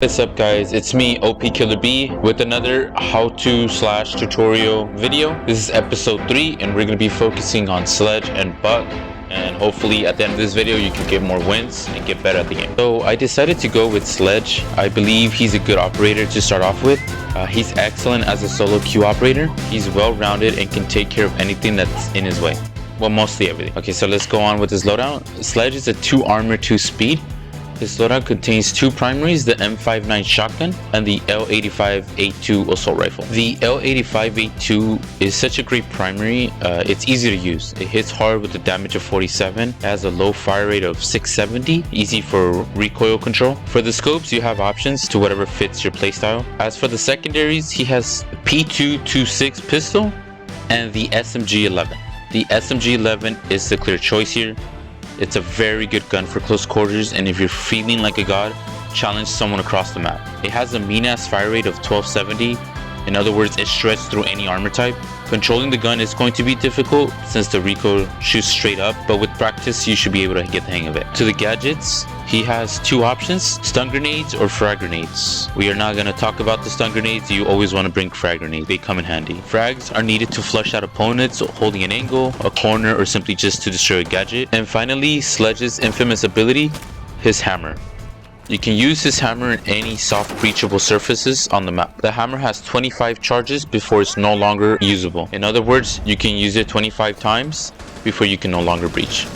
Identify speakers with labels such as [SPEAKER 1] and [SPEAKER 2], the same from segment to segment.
[SPEAKER 1] What's up guys, it's me OP Killer B with another how-to / tutorial video. This is episode 3 and we're going to be focusing on Sledge and Buck, and hopefully at the end of this video you can get more wins and get better at the game. So I decided to go with Sledge. I believe he's a good operator to start off with. He's excellent as a solo queue operator. He's well-rounded and can take care of anything that's in his way. Well, mostly everything. Okay, so let's go on with his loadout. Sledge is a 2 armor 2 speed. His loadout contains 2 primaries, the M59 shotgun and the L85A2 assault rifle. The L85A2 is such a great primary. It's easy to use. It hits hard with a damage of 47, has a low fire rate of 670, easy for recoil control. For the scopes, you have options to whatever fits your playstyle. As for the secondaries, he has P226 pistol and the SMG11. The SMG11 is the clear choice here. It's a very good gun for close quarters, and if you're feeling like a god, challenge someone across the map. It has a mean-ass fire rate of 1270. In other words, it shreds through any armor type. Controlling the gun is going to be difficult since the recoil shoots straight up, but with practice you should be able to get the hang of it. To the gadgets, he has 2 options, stun grenades or frag grenades. We are not going to talk about the stun grenades. You always want to bring frag grenades. They come in handy. Frags are needed to flush out opponents holding an angle, a corner, or simply just to destroy a gadget. And finally, Sledge's infamous ability, his hammer. You can use his hammer in any soft breachable surfaces on the map. The hammer has 25 charges before it's no longer usable. In other words, you can use it 25 times before you can no longer breach.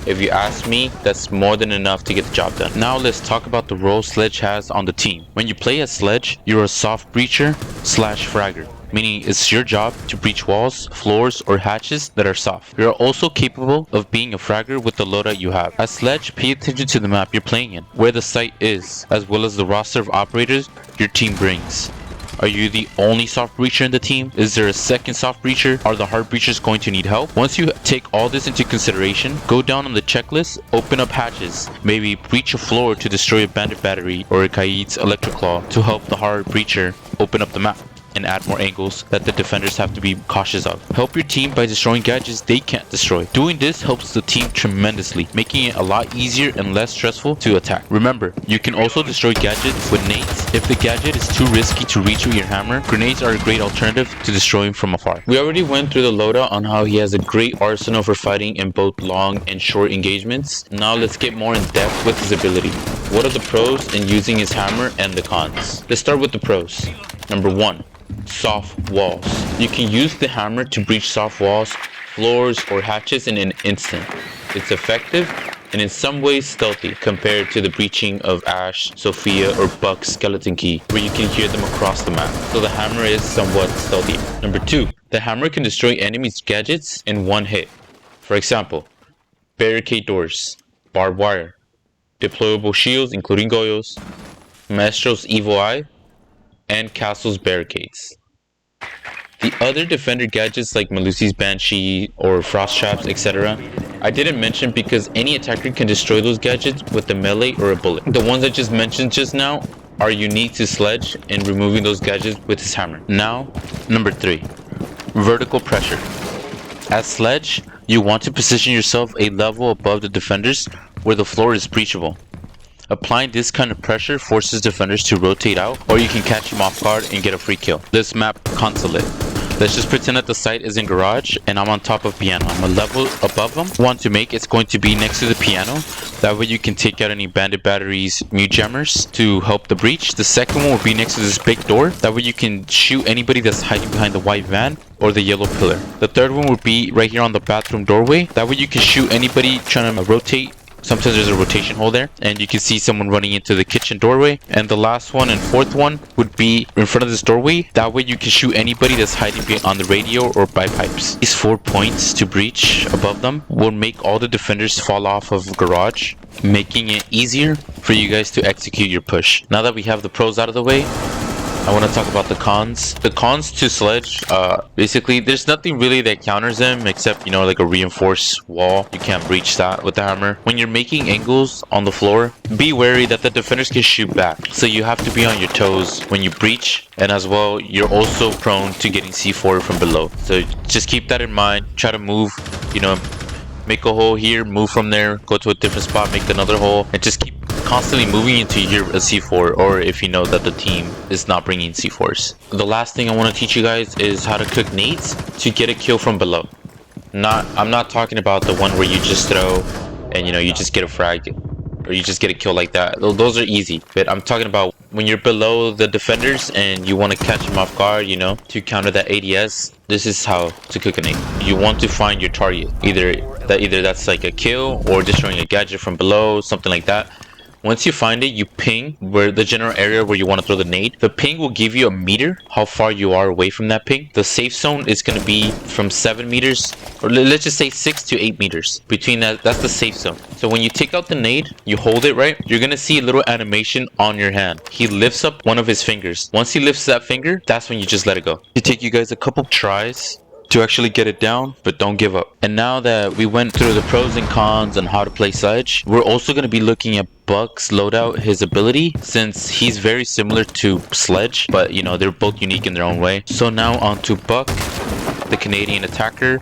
[SPEAKER 1] If you ask me, that's more than enough to get the job done. Now let's talk about the role Sledge has on the team. When you play as Sledge, you're a soft breacher / fragger, meaning it's your job to breach walls, floors, or hatches that are soft. You're also capable of being a fragger with the loadout you have. As Sledge, pay attention to the map you're playing in, where the site is, as well as the roster of operators your team brings. Are you the only soft breacher in the team? Is there a second soft breacher? Are the hard breachers going to need help? Once you take all this into consideration, go down on the checklist, open up hatches, maybe breach a floor to destroy a bandit battery or a Kaid's electric claw to help the hard breacher open up the map and add more angles that the defenders have to be cautious of. Help your team by destroying gadgets they can't destroy. Doing this helps the team tremendously, making it a lot easier and less stressful to attack. Remember, you can also destroy gadgets with nades. If the gadget is too risky to reach with your hammer, grenades are a great alternative to destroying from afar. We already went through the loadout on how he has a great arsenal for fighting in both long and short engagements. Now let's get more in depth with his ability. What are the pros in using his hammer and the cons? Let's start with the pros. Number 1. Soft walls. You can use the hammer to breach soft walls, floors, or hatches in an instant. It's effective and in some ways stealthy compared to the breaching of Ash, Sophia, or Buck's skeleton key, where you can hear them across the map. So the hammer is somewhat stealthy. Number 2. The hammer can destroy enemies' gadgets in one hit. For example, barricade doors, barbed wire, deployable shields including Goyos, Maestro's evil eye, and Castle's barricades. The other defender gadgets like Melusi's Banshee or Frost Traps, etc. I didn't mention because any attacker can destroy those gadgets with a melee or a bullet. The ones I just mentioned just now are unique to Sledge in removing those gadgets with his hammer. Now, number 3. Vertical pressure. As Sledge, you want to position yourself a level above the defenders where the floor is breachable. Applying this kind of pressure forces defenders to rotate out, or you can catch them off guard and get a free kill. This map consulate. Let's just pretend that the site is in garage and I'm on top of piano. I'm a level above them. Want to make it's going to be next to the piano. That way you can take out any bandit batteries, mute jammers to help the breach. The second one will be next to this big door. That way you can shoot anybody that's hiding behind the white van or the yellow pillar. The third one will be right here on the bathroom doorway. That way you can shoot anybody trying to rotate. Sometimes there's a rotation hole there and you can see someone running into the kitchen doorway. And the last one and fourth one would be in front of this doorway. That way you can shoot anybody that's hiding on the radio or by pipes. These 4 points to breach above them will make all the defenders fall off of garage, making it easier for you guys to execute your push. Now that we have the pros out of the way, I want to talk about the cons. The cons to Sledge, basically there's nothing really that counters them except, you know, like a reinforced wall. You can't breach that with the hammer. When you're making angles on the floor, be wary that the defenders can shoot back. So you have to be on your toes when you breach, and as well, you're also prone to getting C4 from below. So just keep that in mind. Try to move, you know, make a hole here, move from there, go to a different spot, make another hole, and just keep constantly moving until you hear a C4, or if you know that the team is not bringing C4s. The last thing I want to teach you guys is how to cook nades to get a kill from below. I'm not talking about the one where you just throw and you just get a frag or you just get a kill like that. Those are easy, but I'm talking about when you're below the defenders and you want to catch them off guard, to counter that ADS. This is how to cook a nade. You want to find your target, either that's like a kill or destroying a gadget from below, something like that. Once you find it, you ping where the general area where you want to throw the nade. The ping will give you a meter, how far you are away from that ping. The safe zone is going to be from 7 meters, or let's just say 6 to 8 meters. Between that's the safe zone. So when you take out the nade, you hold it, right? You're going to see a little animation on your hand. He lifts up one of his fingers. Once he lifts that finger, that's when you just let it go. It take you guys a couple tries to actually get it down, but don't give up. And now that we went through the pros and cons on how to play Sledge, we're also going to be looking at Buck's loadout, his ability, since he's very similar to Sledge, but they're both unique in their own way. So now on to Buck, the Canadian attacker.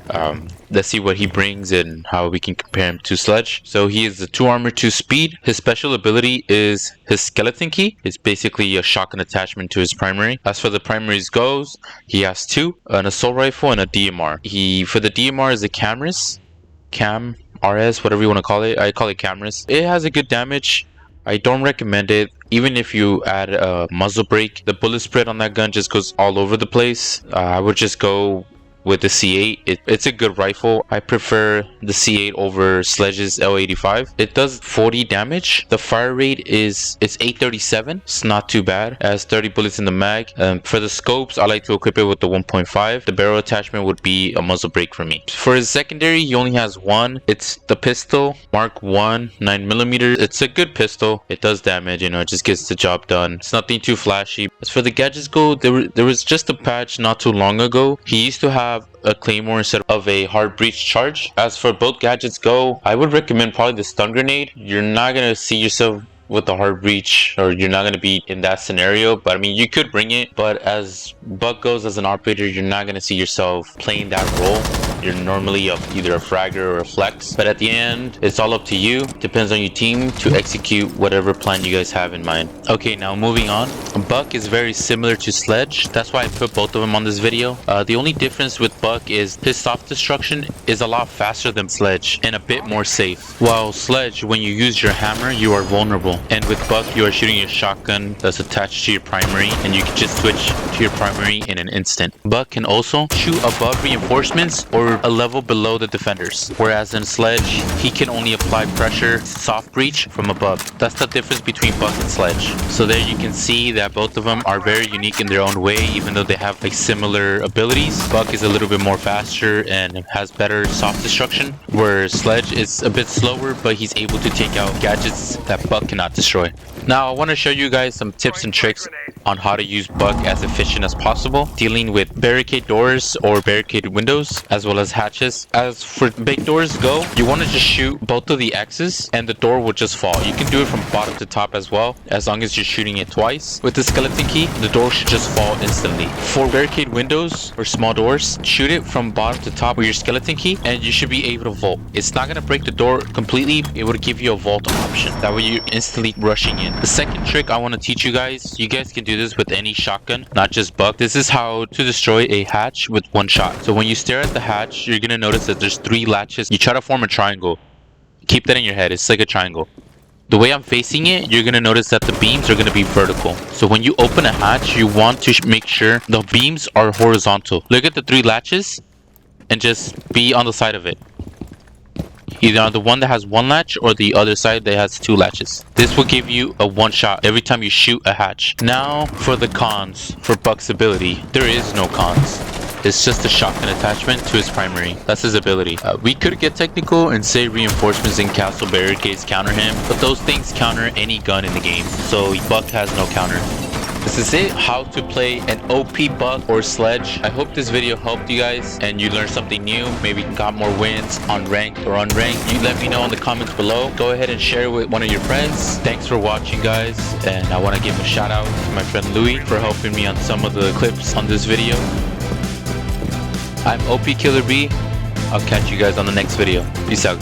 [SPEAKER 1] Let's see what he brings and how we can compare him to Sledge. So he is the 2 armor, 2 speed. His special ability is his skeleton key. It's basically a shotgun attachment to his primary. As for the primaries goes, he has 2, an assault rifle and a DMR. For the DMR is a Cam RS, whatever you want to call it. I call it cameras. It has a good damage. I don't recommend it. Even if you add a muzzle brake, the bullet spread on that gun just goes all over the place. I would just go with the C8. It's a good rifle. I prefer the C8 over Sledge's L85. It does 40 damage. The fire rate it's 837. It's not too bad. It has 30 bullets in the mag. For the scopes, I like to equip it with the 1.5. The barrel attachment would be a muzzle brake for me. For his secondary, he only has 1. It's the pistol Mark 1 9mm. It's a good pistol. It does damage, it just gets the job done. It's nothing too flashy. As for the gadgets go, there was just a patch not too long ago. He used to have a claymore instead of a hard breach charge. As for both gadgets go, I would recommend probably the stun grenade. You're not gonna see yourself with the hard breach, or you're not going to be in that scenario, but I mean, you could bring it. But as Buck goes as an operator, you're not going to see yourself playing that role. You're normally either a fragger or a flex, but at the end it's all up to you. Depends on your team to execute whatever plan you guys have in mind. Okay, now moving on. Buck is very similar to Sledge. That's why I put both of them on this video. The only difference with Buck is his soft destruction is a lot faster than Sledge and a bit more safe. While Sledge, when you use your hammer, you are vulnerable. And with Buck, you are shooting your shotgun that's attached to your primary, and you can just switch to your primary in an instant. Buck can also shoot above reinforcements or a level below the defenders, whereas in Sledge, he can only apply pressure, soft breach from above. That's the difference between Buck and Sledge. So there you can see that both of them are very unique in their own way, even though they have like similar abilities. Buck is a little bit more faster and has better soft destruction, where Sledge is a bit slower, but he's able to take out gadgets that Buck cannot destroy. Now I want to show you guys some tips and tricks on how to use Buck as efficient as possible, dealing with barricade doors or barricaded windows, as well as hatches. As for big doors go, you want to just shoot both of the X's and the door will just fall. You can do it from bottom to top as well, as long as you're shooting it twice. With the skeleton key, the door should just fall instantly. For barricade windows or small doors, shoot it from bottom to top with your skeleton key and you should be able to vault. It's not going to break the door completely, it will give you a vault option. That way you're instantly rushing in. The second trick I want to teach you guys can do this with any shotgun, not just Buck. This is how to destroy a hatch with one shot. So when you stare at the hatch, you're going to notice that there's 3 latches. You try to form a triangle. Keep that in your head. It's like a triangle. The way I'm facing it, you're going to notice that the beams are going to be vertical. So when you open a hatch, you want to make sure the beams are horizontal. Look at the 3 latches and just be on the side of it. Either on the one that has 1 latch or the other side that has 2 latches. This will give you a 1 shot every time you shoot a hatch. Now for the cons for Buck's ability. There is no cons. It's just a shotgun attachment to his primary. That's his ability. We could get technical and say reinforcements and castle barricades counter him, but those things counter any gun in the game. So Buck has no counter. This is it, how to play an OP Buck or Sledge. I hope this video helped you guys and you learned something new. Maybe got more wins on ranked or unranked. You let me know in the comments below. Go ahead and share it with one of your friends. Thanks for watching, guys. And I want to give a shout out to my friend Louis for helping me on some of the clips on this video. I'm OP Killer B. I'll catch you guys on the next video. Peace out.